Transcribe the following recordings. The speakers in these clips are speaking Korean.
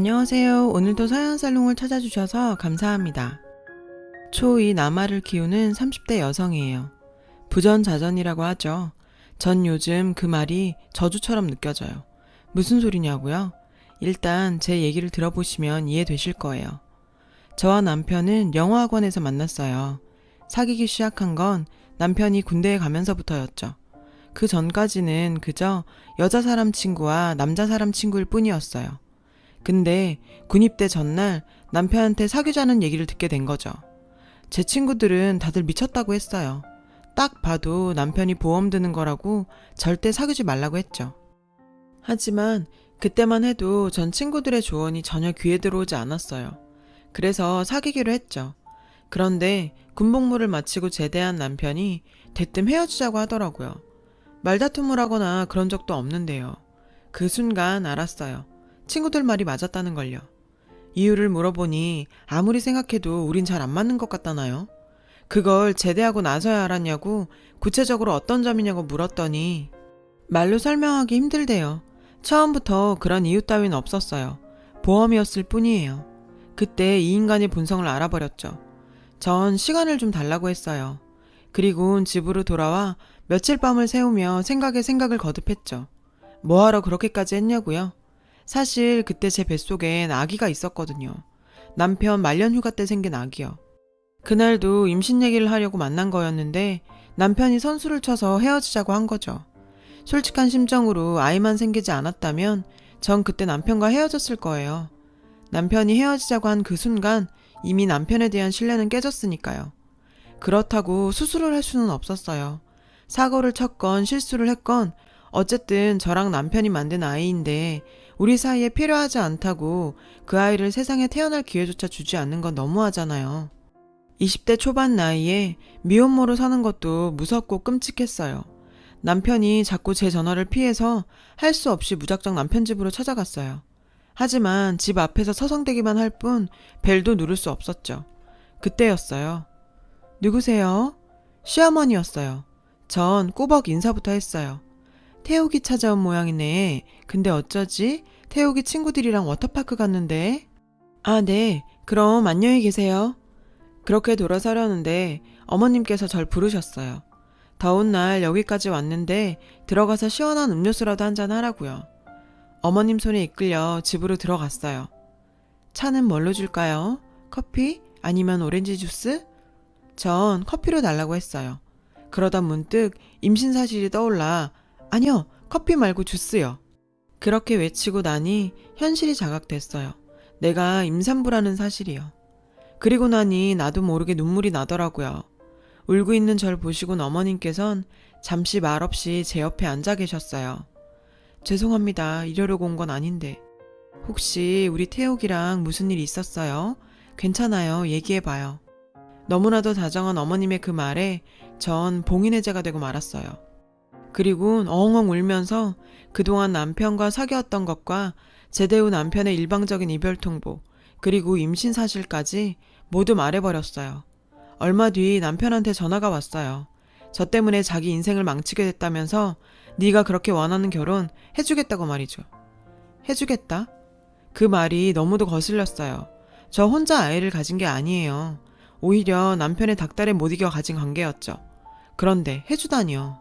안녕하세요. 오늘도 서양살롱을 찾아주셔서 감사합니다. 초2 남아를 키우는 30대 여성이에요. 부전자전이라고 하죠. 전 요즘 그 말이 저주처럼 느껴져요. 무슨 소리냐고요? 일단 제 얘기를 들어보시면 이해되실 거예요. 저와 남편은 영어학원에서 만났어요. 사귀기 시작한 건 남편이 군대에 가면서부터였죠. 그 전까지는 그저 여자 사람 친구와 남자 사람 친구일 뿐이었어요. 근데 군입대 전날 남편한테 사귀자는 얘기를 듣게 된 거죠. 제 친구들은 다들 미쳤다고 했어요. 딱 봐도 남편이 보험 드는 거라고 절대 사귀지 말라고 했죠. 하지만 그때만 해도 전 친구들의 조언이 전혀 귀에 들어오지 않았어요. 그래서 사귀기로 했죠. 그런데 군복무를 마치고 제대한 남편이 대뜸 헤어지자고 하더라고요. 말다툼을 하거나 그런 적도 없는데요. 그 순간 알았어요. 친구들 말이 맞았다는 걸요. 이유를 물어보니 아무리 생각해도 우린 잘 안 맞는 것 같다나요? 그걸 제대하고 나서야 알았냐고, 구체적으로 어떤 점이냐고 물었더니 말로 설명하기 힘들대요. 처음부터 그런 이유 따윈 없었어요. 보험이었을 뿐이에요. 그때 이 인간의 본성을 알아버렸죠. 전 시간을 좀 달라고 했어요. 그리고 집으로 돌아와 며칠 밤을 새우며 생각에 생각을 거듭했죠. 뭐하러 그렇게까지 했냐고요? 사실 그때 제 뱃속엔 아기가 있었거든요. 남편 말년 휴가 때 생긴 아기요. 그날도 임신 얘기를 하려고 만난 거였는데 남편이 선수를 쳐서 헤어지자고 한 거죠. 솔직한 심정으로 아이만 생기지 않았다면 전 그때 남편과 헤어졌을 거예요. 남편이 헤어지자고 한 그 순간 이미 남편에 대한 신뢰는 깨졌으니까요. 그렇다고 수술을 할 수는 없었어요. 사고를 쳤건 실수를 했건 어쨌든 저랑 남편이 만든 아이인데 우리 사이에 필요하지 않다고 그 아이를 세상에 태어날 기회조차 주지 않는 건 너무하잖아요. 20대 초반 나이에 미혼모로 사는 것도 무섭고 끔찍했어요. 남편이 자꾸 제 전화를 피해서 할 수 없이 무작정 남편 집으로 찾아갔어요. 하지만 집 앞에서 서성대기만 할 뿐 벨도 누를 수 없었죠. 그때였어요. 누구세요? 시어머니였어요. 전 꾸벅 인사부터 했어요. 태욱이 찾아온 모양이네. 근데 어쩌지? 태욱이 친구들이랑 워터파크 갔는데. 아, 네. 그럼 안녕히 계세요. 그렇게 돌아서려는데 어머님께서 절 부르셨어요. 더운 날 여기까지 왔는데 들어가서 시원한 음료수라도 한잔 하라고요. 어머님 손에 이끌려 집으로 들어갔어요. 차는 뭘로 줄까요? 커피? 아니면 오렌지 주스? 전 커피로 달라고 했어요. 그러다 문득 임신 사실이 떠올라 아니요, 커피 말고 주스요. 그렇게 외치고 나니 현실이 자각됐어요. 내가 임산부라는 사실이요. 그리고 나니 나도 모르게 눈물이 나더라고요. 울고 있는 절 보시곤 어머님께선 잠시 말없이 제 옆에 앉아 계셨어요. 죄송합니다. 이러려고 온 건 아닌데. 혹시 우리 태욱이랑 무슨 일 있었어요? 괜찮아요. 얘기해봐요. 너무나도 다정한 어머님의 그 말에 전 봉인해제가 되고 말았어요. 그리고 엉엉 울면서 그동안 남편과 사귀었던 것과 제대 후 남편의 일방적인 이별 통보, 그리고 임신 사실까지 모두 말해버렸어요. 얼마 뒤 남편한테 전화가 왔어요. 저 때문에 자기 인생을 망치게 됐다면서 네가 그렇게 원하는 결혼 해주겠다고 말이죠. 해주겠다? 그 말이 너무도 거슬렸어요. 저 혼자 아이를 가진 게 아니에요. 오히려 남편의 닥달에 못 이겨 가진 관계였죠. 그런데 해주다니요.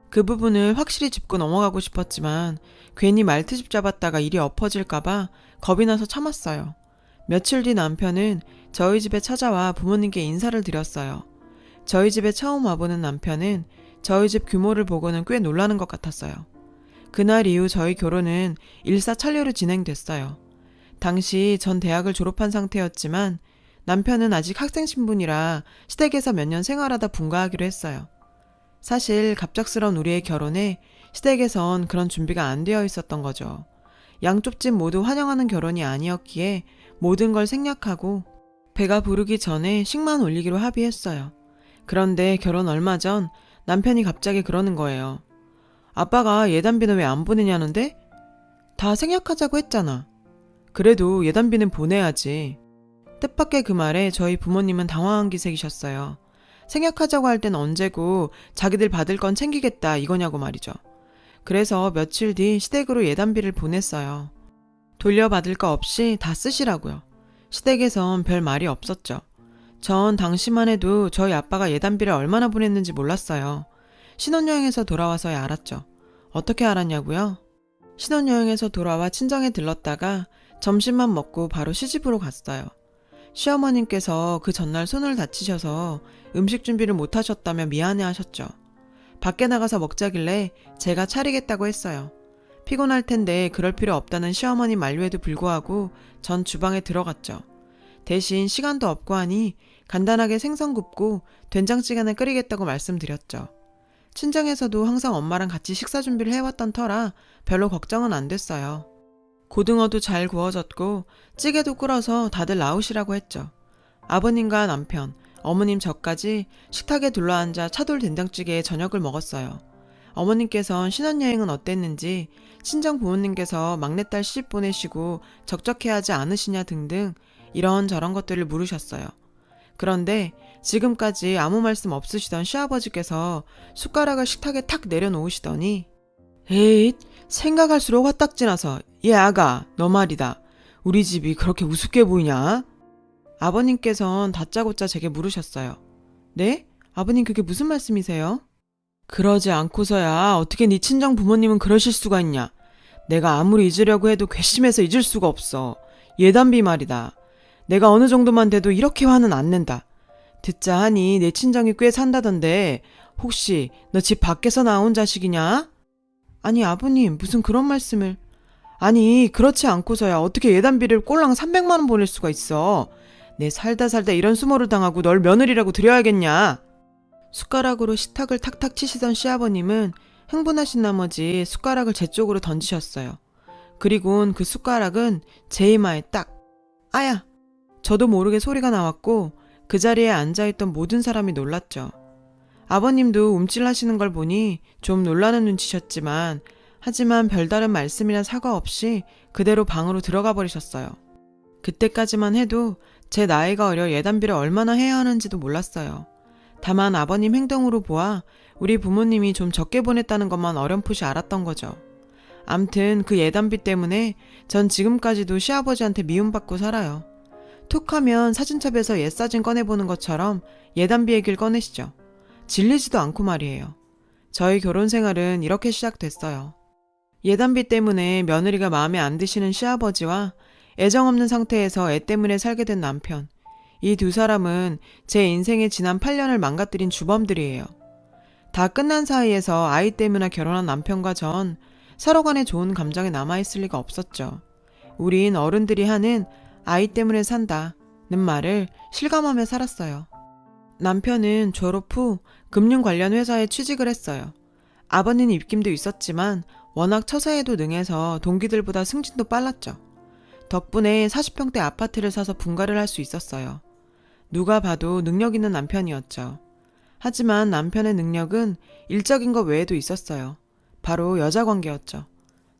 그 부분을 확실히 짚고 넘어가고 싶었지만 괜히 말트집 잡았다가 일이 엎어질까봐 겁이 나서 참았어요. 며칠 뒤 남편은 저희 집에 찾아와 부모님께 인사를 드렸어요. 저희 집에 처음 와보는 남편은 저희 집 규모를 보고는 꽤 놀라는 것 같았어요. 그날 이후 저희 결혼은 일사천리로 진행됐어요. 당시 전 대학을 졸업한 상태였지만 남편은 아직 학생 신분이라 시댁에서 몇 년 생활하다 분가하기로 했어요. 사실 갑작스러운 우리의 결혼에 시댁에선 그런 준비가 안 되어 있었던 거죠. 양쪽 집 모두 환영하는 결혼이 아니었기에 모든 걸 생략하고 배가 부르기 전에 식만 올리기로 합의했어요. 그런데 결혼 얼마 전 남편이 갑자기 그러는 거예요. 아빠가 예단비는 왜 안 보내냐는데? 다 생략하자고 했잖아. 그래도 예단비는 보내야지. 뜻밖의 그 말에 저희 부모님은 당황한 기색이셨어요. 생략하자고 할 땐 언제고 자기들 받을 건 챙기겠다 이거냐고 말이죠. 그래서 며칠 뒤 시댁으로 예단비를 보냈어요. 돌려받을 거 없이 다 쓰시라고요. 시댁에선 별 말이 없었죠. 전 당시만 해도 저희 아빠가 예단비를 얼마나 보냈는지 몰랐어요. 신혼여행에서 돌아와서야 알았죠. 어떻게 알았냐고요? 신혼여행에서 돌아와 친정에 들렀다가 점심만 먹고 바로 시집으로 갔어요. 시어머님께서 그 전날 손을 다치셔서 음식 준비를 못 하셨다며 미안해 하셨죠. 밖에 나가서 먹자길래 제가 차리겠다고 했어요. 피곤할 텐데 그럴 필요 없다는 시어머님 만류에도 불구하고 전 주방에 들어갔죠. 대신 시간도 없고 하니 간단하게 생선 굽고 된장찌개는 끓이겠다고 말씀드렸죠. 친정에서도 항상 엄마랑 같이 식사 준비를 해왔던 터라 별로 걱정은 안 됐어요. 고등어도 잘 구워졌고 찌개도 끓어서 다들 나오시라고 했죠. 아버님과 남편, 어머님 저까지 식탁에 둘러앉아 차돌 된장찌개에 저녁을 먹었어요. 어머님께선 신혼여행은 어땠는지, 친정 부모님께서 막내딸 시집 보내시고 적적해하지 않으시냐 등등 이런저런 것들을 물으셨어요. 그런데 지금까지 아무 말씀 없으시던 시아버지께서 숟가락을 식탁에 탁 내려놓으시더니 에잇, 생각할수록 화딱지 나서 얘 아가, 너 말이다. 우리 집이 그렇게 우습게 보이냐? 아버님께선 다짜고짜 제게 물으셨어요. 네? 아버님 그게 무슨 말씀이세요? 그러지 않고서야 어떻게 네 친정 부모님은 그러실 수가 있냐? 내가 아무리 잊으려고 해도 괘씸해서 잊을 수가 없어. 예단비 말이다. 내가 어느 정도만 돼도 이렇게 화는 안 낸다. 듣자 하니 내 친정이 꽤 산다던데 혹시 너 집 밖에서 나온 자식이냐? 아니 아버님 무슨 그런 말씀을. 아니 그렇지 않고서야 어떻게 예단비를 꼴랑 300만 원 보낼 수가 있어. 내 살다 이런 수모를 당하고 널 며느리라고 드려야겠냐. 숟가락으로 식탁을 탁탁 치시던 시아버님은 흥분하신 나머지 숟가락을 제 쪽으로 던지셨어요. 그리곤 그 숟가락은 제 이마에 딱. 아야! 저도 모르게 소리가 나왔고 그 자리에 앉아있던 모든 사람이 놀랐죠. 아버님도 움찔하시는 걸 보니 좀 놀라는 눈치셨지만 하지만 별다른 말씀이나 사과 없이 그대로 방으로 들어가 버리셨어요. 그때까지만 해도 제 나이가 어려 예단비를 얼마나 해야 하는지도 몰랐어요. 다만 아버님 행동으로 보아 우리 부모님이 좀 적게 보냈다는 것만 어렴풋이 알았던 거죠. 암튼 그 예단비 때문에 전 지금까지도 시아버지한테 미움받고 살아요. 툭 하면 사진첩에서 옛사진 꺼내보는 것처럼 예단비 얘기를 꺼내시죠. 질리지도 않고 말이에요. 저희 결혼 생활은 이렇게 시작됐어요. 예단비 때문에 며느리가 마음에 안 드시는 시아버지와 애정 없는 상태에서 애 때문에 살게 된 남편. 이 두 사람은 제 인생의 지난 8년을 망가뜨린 주범들이에요. 다 끝난 사이에서 아이 때문에 결혼한 남편과 전 서로 간에 좋은 감정이 남아있을 리가 없었죠. 우린 어른들이 하는 아이 때문에 산다는 말을 실감하며 살았어요. 남편은 졸업 후 금융 관련 회사에 취직을 했어요. 아버님 입김도 있었지만 워낙 처세에도 능해서 동기들보다 승진도 빨랐죠. 덕분에 40평대 아파트를 사서 분가를 할 수 있었어요. 누가 봐도 능력 있는 남편이었죠. 하지만 남편의 능력은 일적인 것 외에도 있었어요. 바로 여자 관계였죠.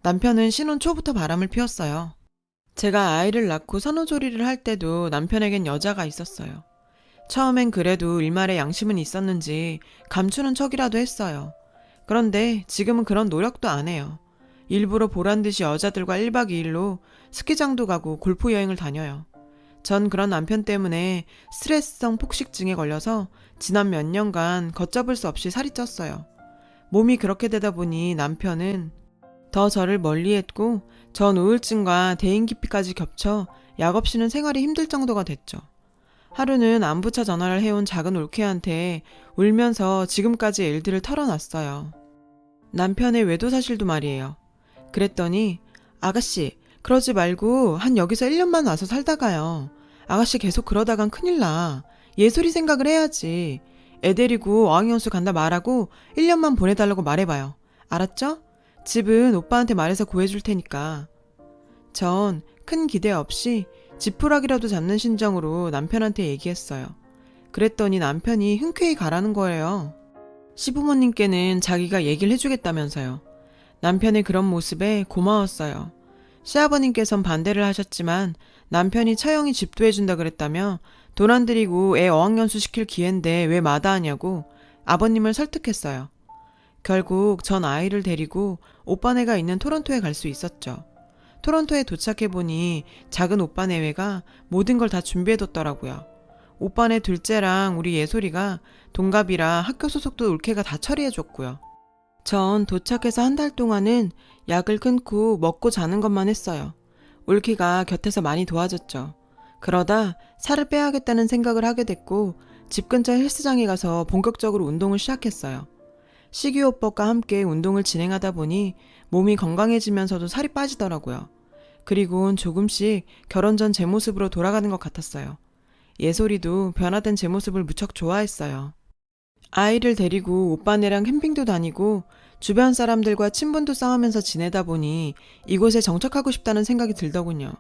남편은 신혼 초부터 바람을 피웠어요. 제가 아이를 낳고 산후조리를 할 때도 남편에겐 여자가 있었어요. 처음엔 그래도 일말의 양심은 있었는지 감추는 척이라도 했어요. 그런데 지금은 그런 노력도 안 해요. 일부러 보란듯이 여자들과 1박 2일로 스키장도 가고 골프 여행을 다녀요. 전 그런 남편 때문에 스트레스성 폭식증에 걸려서 지난 몇 년간 걷잡을 수 없이 살이 쪘어요. 몸이 그렇게 되다 보니 남편은 더 저를 멀리했고 전 우울증과 대인기피까지 겹쳐 약 없이는 생활이 힘들 정도가 됐죠. 하루는 안부차 전화를 해온 작은 올케한테 울면서 지금까지 일들을 털어놨어요. 남편의 외도 사실도 말이에요. 그랬더니 아가씨 그러지 말고 한 여기서 1년만 와서 살다가요. 아가씨 계속 그러다간 큰일 나. 예술이 생각을 해야지. 애 데리고 어학연수 간다 말하고 1년만 보내달라고 말해봐요. 알았죠? 집은 오빠한테 말해서 구해줄 테니까. 전 큰 기대 없이 지푸라기라도 잡는 심정으로 남편한테 얘기했어요. 그랬더니 남편이 흔쾌히 가라는 거예요. 시부모님께는 자기가 얘기를 해주겠다면서요. 남편의 그런 모습에 고마웠어요. 시아버님께선 반대를 하셨지만 남편이 처형이 집도해준다 그랬다며 돈 안 들이고 애 어학연수 시킬 기회인데 왜 마다하냐고 아버님을 설득했어요. 결국 전 아이를 데리고 오빠네가 있는 토론토에 갈 수 있었죠. 토론토에 도착해보니 작은 오빠네회가 모든 걸 다 준비해뒀더라고요. 오빠네 둘째랑 우리 예솔이가 동갑이라 학교 소속도 올케가 다 처리해줬고요. 전 도착해서 한 달 동안은 약을 끊고 먹고 자는 것만 했어요. 올케가 곁에서 많이 도와줬죠. 그러다 살을 빼야겠다는 생각을 하게 됐고 집 근처 헬스장에 가서 본격적으로 운동을 시작했어요. 식이요법과 함께 운동을 진행하다 보니 몸이 건강해지면서도 살이 빠지더라고요. 그리고는 조금씩 결혼 전 제 모습으로 돌아가는 것 같았어요. 예솔이도 변화된 제 모습을 무척 좋아했어요. 아이를 데리고 오빠네랑 캠핑도 다니고 주변 사람들과 친분도 쌓으면서 지내다 보니 이곳에 정착하고 싶다는 생각이 들더군요.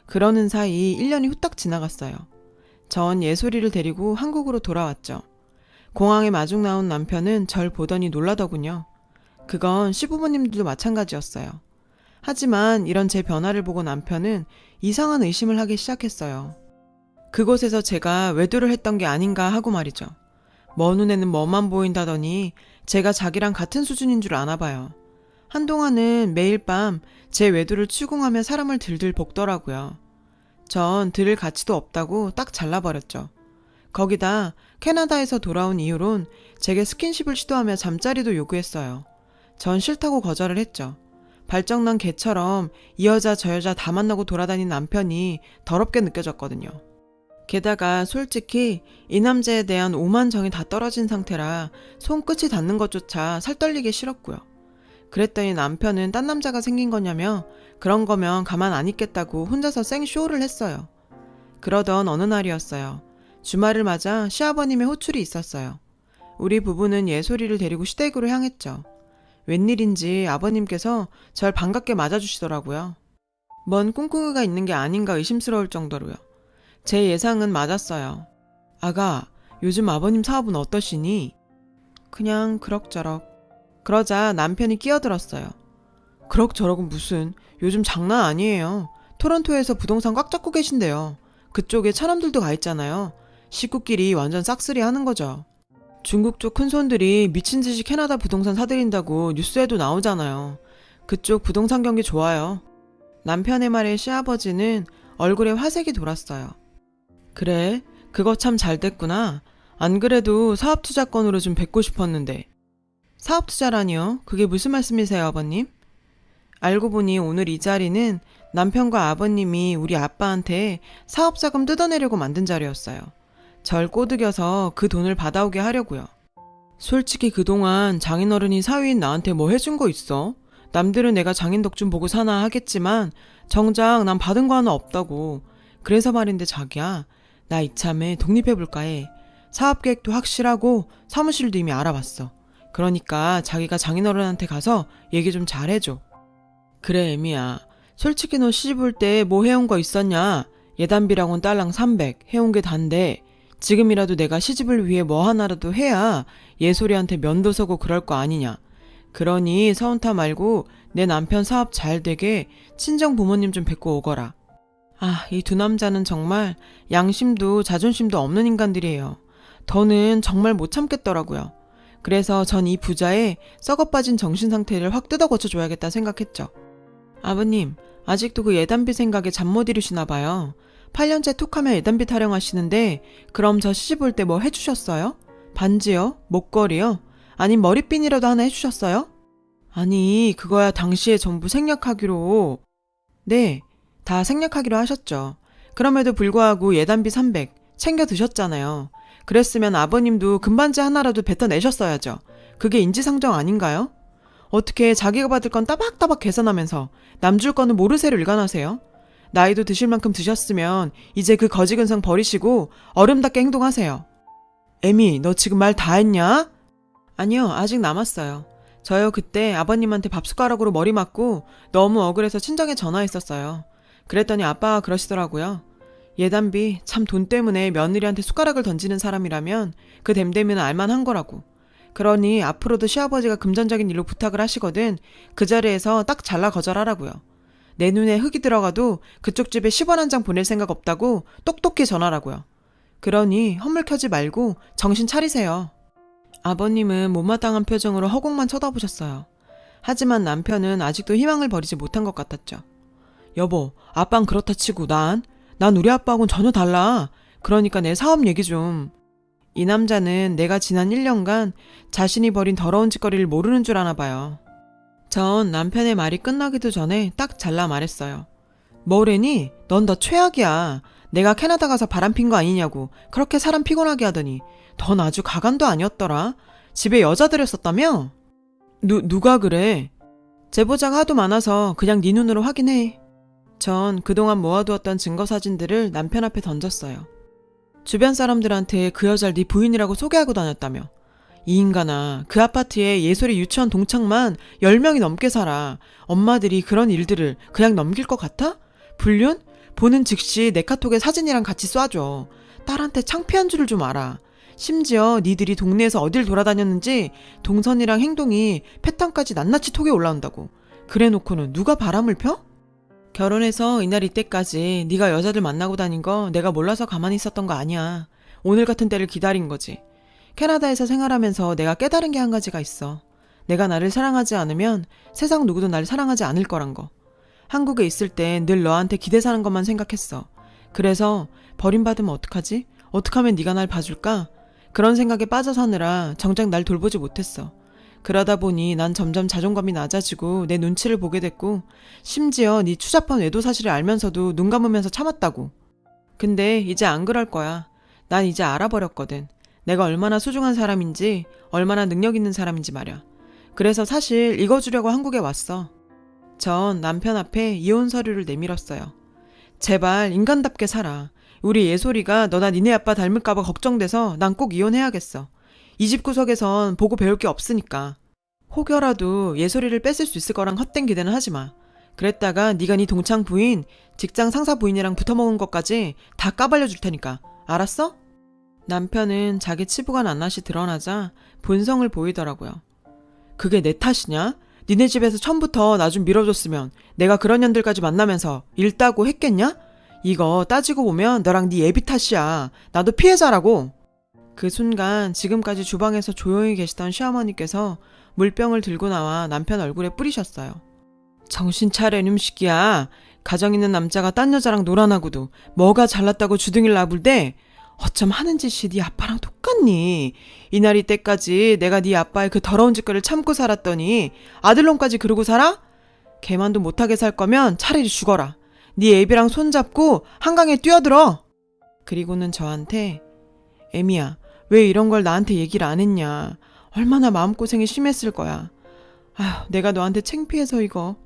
그러는 사이 1년이 후딱 지나갔어요. 전 예솔이를 데리고 한국으로 돌아왔죠. 공항에 마중 나온 남편은 절 보더니 놀라더군요. 그건 시부모님들도 마찬가지였어요. 하지만 이런 제 변화를 보고 남편은 이상한 의심을 하기 시작했어요. 그곳에서 제가 외도를 했던 게 아닌가 하고 말이죠. 먼 눈에는 뭐만 보인다더니 제가 자기랑 같은 수준인 줄 아나 봐요. 한동안은 매일 밤 제 외도를 추궁하며 사람을 들들 볶더라고요. 전 들을 가치도 없다고 딱 잘라버렸죠. 거기다 캐나다에서 돌아온 이후론 제게 스킨십을 시도하며 잠자리도 요구했어요. 전 싫다고 거절을 했죠. 발정난 개처럼 이 여자 저 여자 다 만나고 돌아다닌 남편이 더럽게 느껴졌거든요. 게다가 솔직히 이 남자에 대한 오만 정이 다 떨어진 상태라 손끝이 닿는 것조차 살떨리게 싫었고요. 그랬더니 남편은 딴 남자가 생긴 거냐며 그런 거면 가만 안 있겠다고 혼자서 생쇼를 했어요. 그러던 어느 날이었어요. 주말을 맞아 시아버님의 호출이 있었어요. 우리 부부는 예솔이를 데리고 시댁으로 향했죠. 웬일인지 아버님께서 절 반갑게 맞아주시더라고요. 뭔 꿍꿍이가 있는 게 아닌가 의심스러울 정도로요. 제 예상은 맞았어요. 아가, 요즘 아버님 사업은 어떠시니? 그냥 그럭저럭. 그러자 남편이 끼어들었어요. 그럭저럭은 무슨, 요즘 장난 아니에요. 토론토에서 부동산 꽉 잡고 계신데요. 그쪽에 차남들도 가 있잖아요. 식구끼리 완전 싹쓸이 하는 거죠. 중국 쪽 큰손들이 미친 듯이 캐나다 부동산 사들인다고 뉴스에도 나오잖아요. 그쪽 부동산 경기 좋아요. 남편의 말에 시아버지는 얼굴에 화색이 돌았어요. 그래, 그거 참 잘 됐구나. 안 그래도 사업투자건으로 좀 뵙고 싶었는데. 사업투자라니요? 그게 무슨 말씀이세요, 아버님? 알고 보니 오늘 이 자리는 남편과 아버님이 우리 아빠한테 사업자금 뜯어내려고 만든 자리였어요. 절 꼬드겨서 그 돈을 받아오게 하려고요. 솔직히 그동안 장인어른이 사위인 나한테 뭐 해준 거 있어? 남들은 내가 장인 덕 좀 보고 사나 하겠지만 정작 난 받은 거 하나 없다고. 그래서 말인데 자기야, 나 이참에 독립해볼까 해. 사업계획도 확실하고 사무실도 이미 알아봤어. 그러니까 자기가 장인어른한테 가서 얘기 좀 잘해줘. 그래 애미야, 솔직히 너 시집 올 때 뭐 해온 거 있었냐? 예단비라곤 딸랑 300 해온 게 단데 지금이라도 내가 시집을 위해 뭐 하나라도 해야 예솔이한테 면도 서고 그럴 거 아니냐. 그러니 서운타 말고 내 남편 사업 잘 되게 친정 부모님 좀 뵙고 오거라. 아, 이 두 남자는 정말 양심도 자존심도 없는 인간들이에요. 더는 정말 못 참겠더라고요. 그래서 전 이 부자의 썩어빠진 정신 상태를 확 뜯어 고쳐줘야겠다 생각했죠. 아버님, 아직도 그 예단비 생각에 잠 못 이루시나 봐요. 8년째 툭하면 예단비 타령하시는데 그럼 저 시집 올 때 뭐 해주셨어요? 반지요? 목걸이요? 아님 머리핀이라도 하나 해주셨어요? 아니, 그거야 당시에 전부 생략하기로. 네, 다 생략하기로 하셨죠. 그럼에도 불구하고 예단비 300 챙겨 드셨잖아요. 그랬으면 아버님도 금반지 하나라도 뱉어내셨어야죠. 그게 인지상정 아닌가요? 어떻게 자기가 받을 건 따박따박 계산하면서 남 줄 거는 모르쇠로 일관하세요? 나이도 드실 만큼 드셨으면 이제 그 거지 근성 버리시고 어른답게 행동하세요. 에미, 너 지금 말 다 했냐? 아니요, 아직 남았어요. 저요 그때 아버님한테 밥숟가락으로 머리 맞고 너무 억울해서 친정에 전화했었어요. 그랬더니 아빠가 그러시더라고요. 예단비 참 돈 때문에 며느리한테 숟가락을 던지는 사람이라면 그 댐댐이는 알만한 거라고. 그러니 앞으로도 시아버지가 금전적인 일로 부탁을 하시거든 그 자리에서 딱 잘라 거절하라고요. 내 눈에 흙이 들어가도 그쪽 집에 10원 한 장 보낼 생각 없다고 똑똑히 전하라고요. 그러니 헛물켜지 말고 정신 차리세요. 아버님은 못마땅한 표정으로 허공만 쳐다보셨어요. 하지만 남편은 아직도 희망을 버리지 못한 것 같았죠. 여보, 아빠는 그렇다 치고 난 우리 아빠하고는 전혀 달라. 그러니까 내 사업 얘기 좀. 이 남자는 내가 지난 1년간 자신이 벌인 더러운 짓거리를 모르는 줄 아나 봐요. 전 남편의 말이 끝나기도 전에 딱 잘라 말했어요. 뭐래니? 넌 더 최악이야. 내가 캐나다 가서 바람핀 거 아니냐고 그렇게 사람 피곤하게 하더니 넌 아주 가관도 아니었더라. 집에 여자 들였었다며? 누가 그래? 제보자가 하도 많아서 그냥 네 눈으로 확인해. 전 그동안 모아두었던 증거 사진들을 남편 앞에 던졌어요. 주변 사람들한테 그 여자를 네 부인이라고 소개하고 다녔다며. 이 인간아, 그 아파트에 예솔이 유치원 동창만 10명이 넘게 살아. 엄마들이 그런 일들을 그냥 넘길 것 같아? 불륜? 보는 즉시 내 카톡에 사진이랑 같이 쏴줘. 딸한테 창피한 줄을 좀 알아. 심지어 니들이 동네에서 어딜 돌아다녔는지 동선이랑 행동이 패턴까지 낱낱이 톡에 올라온다고. 그래놓고는 누가 바람을 펴? 결혼해서 이날 이때까지 네가 여자들 만나고 다닌 거 내가 몰라서 가만히 있었던 거 아니야. 오늘 같은 때를 기다린 거지. 캐나다에서 생활하면서 내가 깨달은 게 한 가지가 있어. 내가 나를 사랑하지 않으면 세상 누구도 나를 사랑하지 않을 거란 거. 한국에 있을 땐 늘 너한테 기대 사는 것만 생각했어. 그래서 버림받으면 어떡하지? 어떻게 하면 네가 날 봐줄까? 그런 생각에 빠져 사느라 정작 날 돌보지 못했어. 그러다 보니 난 점점 자존감이 낮아지고 내 눈치를 보게 됐고 심지어 네 추잡한 외도 사실을 알면서도 눈 감으면서 참았다고. 근데 이제 안 그럴 거야. 난 이제 알아버렸거든. 내가 얼마나 소중한 사람인지 얼마나 능력 있는 사람인지 말이야. 그래서 사실 읽어주려고 한국에 왔어. 전 남편 앞에 이혼 서류를 내밀었어요. 제발 인간답게 살아. 우리 예솔이가 너나 니네 아빠 닮을까봐 걱정돼서 난 꼭 이혼해야겠어. 이 집 구석에선 보고 배울 게 없으니까. 혹여라도 예솔이를 뺏을 수 있을 거랑 헛된 기대는 하지 마. 그랬다가 네가 네 동창 부인, 직장 상사 부인이랑 붙어먹은 것까지 다 까발려 줄 테니까. 알았어? 남편은 자기 치부가 낱낱이 드러나자 본성을 보이더라고요. 그게 내 탓이냐? 니네 집에서 처음부터 나 좀 밀어줬으면 내가 그런 년들까지 만나면서 일 따고 했겠냐? 이거 따지고 보면 너랑 네 애비 탓이야. 나도 피해자라고. 그 순간 지금까지 주방에서 조용히 계시던 시어머니께서 물병을 들고 나와 남편 얼굴에 뿌리셨어요. 정신 차려 이놈시끼야. 가정 있는 남자가 딴 여자랑 놀아나고도 뭐가 잘났다고 주둥이를 나불대? 어쩜 하는 짓이 네 아빠랑 똑같니? 이날 이때까지 내가 네 아빠의 그 더러운 짓거리를 참고 살았더니 아들놈까지 그러고 살아? 걔만도 못하게 살 거면 차라리 죽어라. 네 애비랑 손잡고 한강에 뛰어들어. 그리고는 저한테 애미야, 왜 이런 걸 나한테 얘기를 안 했냐. 얼마나 마음고생이 심했을 거야. 아휴, 내가 너한테 창피해서 이거.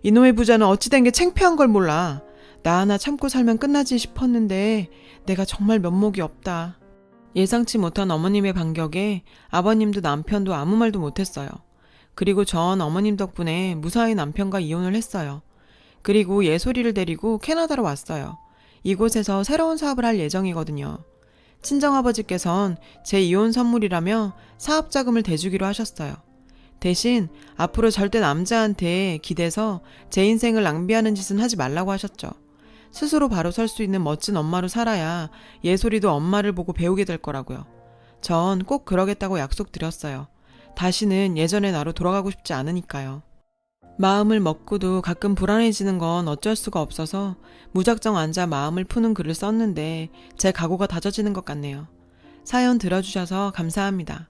이놈의 부자는 어찌 된 게 창피한 걸 몰라. 나 하나 참고 살면 끝나지 싶었는데 내가 정말 면목이 없다. 예상치 못한 어머님의 반격에 아버님도 남편도 아무 말도 못했어요. 그리고 전 어머님 덕분에 무사히 남편과 이혼을 했어요. 그리고 예솔이를 데리고 캐나다로 왔어요. 이곳에서 새로운 사업을 할 예정이거든요. 친정아버지께선 제 이혼 선물이라며 사업자금을 대주기로 하셨어요. 대신 앞으로 절대 남자한테 기대서 제 인생을 낭비하는 짓은 하지 말라고 하셨죠. 스스로 바로 설 수 있는 멋진 엄마로 살아야 예솔이도 엄마를 보고 배우게 될 거라고요. 전 꼭 그러겠다고 약속드렸어요. 다시는 예전의 나로 돌아가고 싶지 않으니까요. 마음을 먹고도 가끔 불안해지는 건 어쩔 수가 없어서 무작정 앉아 마음을 푸는 글을 썼는데 제 각오가 다져지는 것 같네요. 사연 들어주셔서 감사합니다.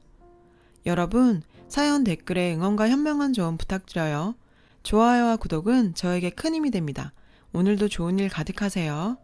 여러분, 사연 댓글에 응원과 현명한 조언 부탁드려요. 좋아요와 구독은 저에게 큰 힘이 됩니다. 오늘도 좋은 일 가득하세요.